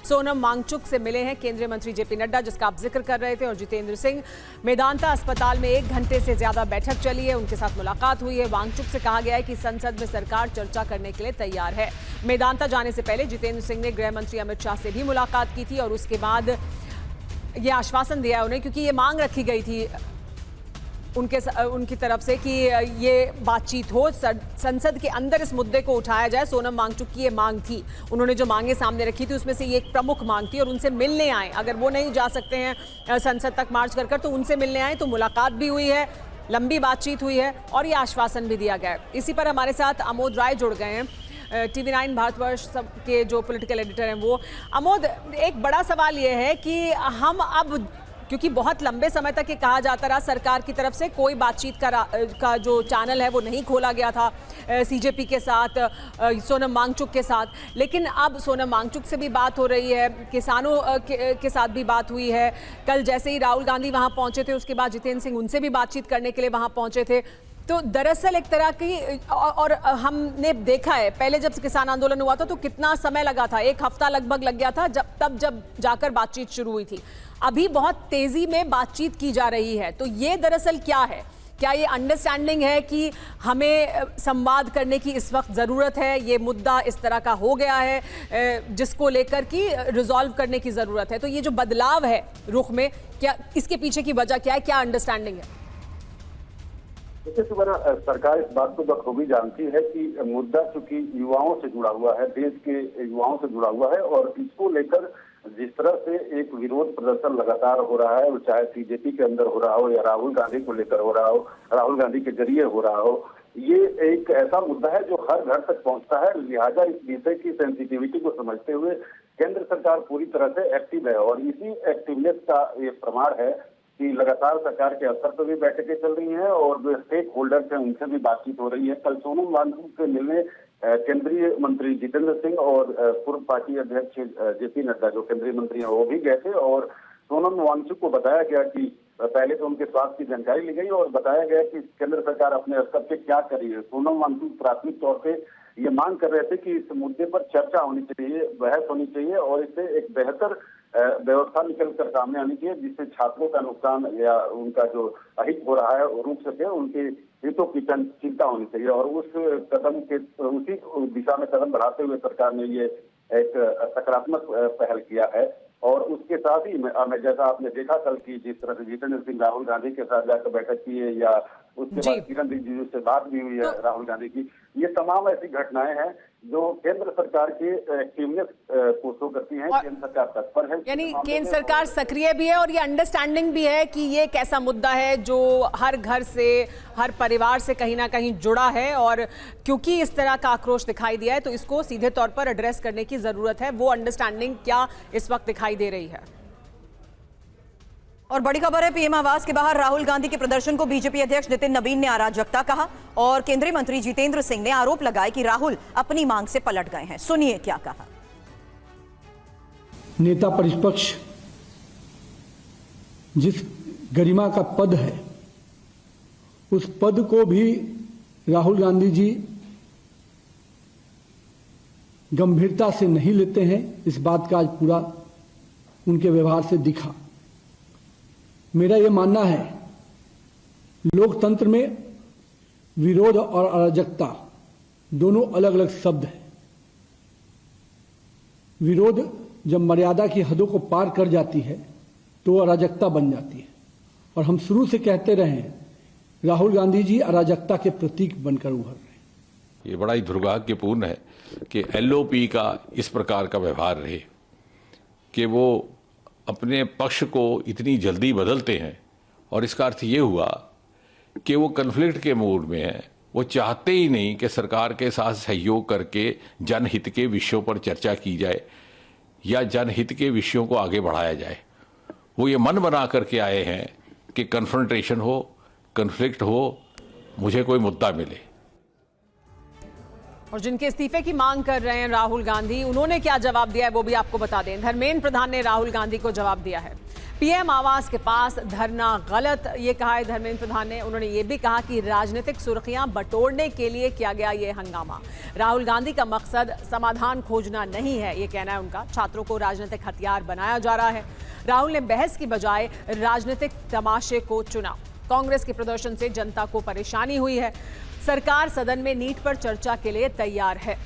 सोनम वांगचुक से मिले हैं केंद्रीय मंत्री जेपी नड्डा, जिसका आप जिक्र कर रहे थे, और जितेंद्र सिंह। मेदांता अस्पताल में 1 घंटे से ज्यादा बैठक चली है, उनके साथ मुलाकात हुई है। वांगचुक से कहा गया है कि संसद में सरकार चर्चा करने के लिए तैयार है। मेदांता जाने से पहले जितेंद्र सिंह ने गृह मंत्री अमित शाह से भी मुलाकात की थी और उसके बाद ये आश्वासन दिया उन्हें, क्योंकि ये मांग रखी गई थी उनकी तरफ से कि ये बातचीत हो, संसद के अंदर इस मुद्दे को उठाया जाए। सोनम वांगचुक की ये मांग थी, उन्होंने जो मांगे सामने रखी थी उसमें से ये एक प्रमुख मांग थी, और उनसे मिलने आए। अगर वो नहीं जा सकते हैं संसद तक मार्च कर तो उनसे मिलने आए। तो मुलाकात भी हुई है, लंबी बातचीत हुई है और ये आश्वासन भी दिया गया है। इसी पर हमारे साथ अमोद राय जुड़ गए हैं, TV9 भारतवर्ष के जो पॉलिटिकल एडिटर हैं वो। अमोद, एक बड़ा सवाल ये है कि हम अब, क्योंकि बहुत लंबे समय तक ये कहा जाता रहा सरकार की तरफ से कोई बातचीत का जो चैनल है वो नहीं खोला गया था CJP के साथ, सोनम वांगचुक के साथ, लेकिन अब सोनम वांगचुक से भी बात हो रही है, किसानों के साथ भी बात हुई है। कल जैसे ही राहुल गांधी वहां पहुंचे थे, उसके बाद जितेंद्र सिंह उनसे भी बातचीत करने के लिए वहां पहुंचे थे। तो दरअसल एक तरह की, और हमने देखा है पहले जब किसान आंदोलन हुआ था तो कितना समय लगा था, 1 हफ्ता लगभग लग गया था जब जाकर बातचीत शुरू हुई थी। अभी बहुत तेजी में बातचीत की जा रही है, तो ये दरअसल क्या है? क्या ये अंडरस्टैंडिंग है कि हमें संवाद करने की इस वक्त ज़रूरत है, ये मुद्दा इस तरह का हो गया है जिसको लेकर कि रिजॉल्व करने की ज़रूरत है? तो ये जो बदलाव है रुख में, क्या इसके पीछे की वजह क्या है, क्या अंडरस्टैंडिंग है? देखिए सुबह, सरकार इस बात को बखूबी जानती है कि मुद्दा चूंकि युवाओं से जुड़ा हुआ है, देश के युवाओं से जुड़ा हुआ है, और इसको लेकर जिस तरह से एक विरोध प्रदर्शन लगातार हो रहा है, वो चाहे CJP के अंदर हो रहा हो या राहुल गांधी को लेकर हो रहा हो, राहुल गांधी के जरिए हो रहा हो, ये एक ऐसा मुद्दा है जो हर घर तक पहुंचता है। लिहाजा इस विषय की सेंसिटिविटी को समझते हुए केंद्र सरकार पूरी तरह से एक्टिव है, और इसी एक्टिवनेस का ये प्रमाण है कि लगातार सरकार के स्तर पर भी बैठकें चल रही हैं और जो स्टेक होल्डर्स हैं उनसे भी बातचीत हो रही है। कल सोनम वांगचुक से मिलने केंद्रीय मंत्री जितेंद्र सिंह और पूर्व पार्टी अध्यक्ष जेपी नड्डा जो केंद्रीय मंत्री हैं वो भी गए थे, और सोनम वांगचुक को बताया गया कि पहले तो उनके स्वास्थ्य की जानकारी ली गई और बताया गया कि केंद्र सरकार अपने स्तर पे क्या कर रही है। सोनम वांगचुक प्राथमिक तौर पे ये मांग कर रहे थे कि इस मुद्दे पर चर्चा होनी चाहिए, बहस होनी चाहिए, और इससे एक बेहतर व्यवस्था निकल कर सामने आनी चाहिए जिससे छात्रों का नुकसान या उनका जो अहित हो रहा है वो रुक सके, उनके हितों की चिंता होनी चाहिए। और उस कदम के उसी दिशा में कदम बढ़ाते हुए सरकार ने ये एक सकारात्मक पहल किया है। और उसके साथ ही जैसा आपने देखा कल की जिस तरह से जितेंद्र सिंह राहुल गांधी के साथ जाकर बैठक की है, या उसके बाद किरण रिजिजू से बात भी हुई है राहुल गांधी की, ये तमाम ऐसी घटनाएं हैं जो केंद्र सरकार के एक्टिवनेस को शो करती हैं। केंद्र सरकार तत्पर है, यानी केंद्र सरकार सक्रिय भी है, और ये अंडरस्टैंडिंग भी है कि ये एक ऐसा मुद्दा है जो हर घर से, हर परिवार से कहीं ना कहीं जुड़ा है, और क्योंकि इस तरह का आक्रोश दिखाई दिया है तो इसको सीधे तौर पर एड्रेस करने की जरूरत है। वो अंडरस्टैंडिंग क्या इस वक्त दिखाई दे रही है? और बड़ी खबर है, PM आवास के बाहर राहुल गांधी के प्रदर्शन को बीजेपी अध्यक्ष नितिन नवीन ने अराजकता कहा, और केंद्रीय मंत्री जितेंद्र सिंह ने आरोप लगाए कि राहुल अपनी मांग से पलट गए हैं। सुनिए क्या कहा। नेता प्रतिपक्ष जिस गरिमा का पद है, उस पद को भी राहुल गांधी जी गंभीरता से नहीं लेते हैं। इस बात का आज पूरा उनके व्यवहार से दिखा। मेरा यह मानना है, लोकतंत्र में विरोध और अराजकता दोनों अलग अलग शब्द हैं। विरोध जब मर्यादा की हदों को पार कर जाती है तो अराजकता बन जाती है, और हम शुरू से कहते रहे हैं, राहुल गांधी जी अराजकता के प्रतीक बनकर उभर रहे हैं। ये बड़ा ही दुर्भाग्यपूर्ण है कि LOP का इस प्रकार का व्यवहार रहे कि वो अपने पक्ष को इतनी जल्दी बदलते हैं, और इसका अर्थ ये हुआ कि वो कन्फ्लिक्ट के मूड में है। वो चाहते ही नहीं कि सरकार के साथ सहयोग करके जनहित के विषयों पर चर्चा की जाए या जनहित के विषयों को आगे बढ़ाया जाए। वो ये मन बना करके आए हैं कि कन्फ्रंटेशन हो, कन्फ्लिक्ट हो, मुझे कोई मुद्दा मिले। और जिनके इस्तीफे की मांग कर रहे हैं राहुल गांधी, उन्होंने क्या जवाब दिया है वो भी आपको बता दें। धर्मेंद्र प्रधान ने राहुल गांधी को जवाब दिया है। पीएम आवास के पास धरना गलत, ये कहा है धर्मेंद्र प्रधान ने। उन्होंने ये भी कहा कि राजनीतिक सुर्खियां बटोरने के लिए किया गया ये हंगामा। राहुल गांधी का मकसद समाधान खोजना नहीं है, ये कहना है उनका। छात्रों को राजनीतिक हथियार बनाया जा रहा है। राहुल ने बहस की बजाय राजनीतिक तमाशे को चुना। कांग्रेस के प्रदर्शन से जनता को परेशानी हुई है। सरकार सदन में नीट पर चर्चा के लिए तैयार है।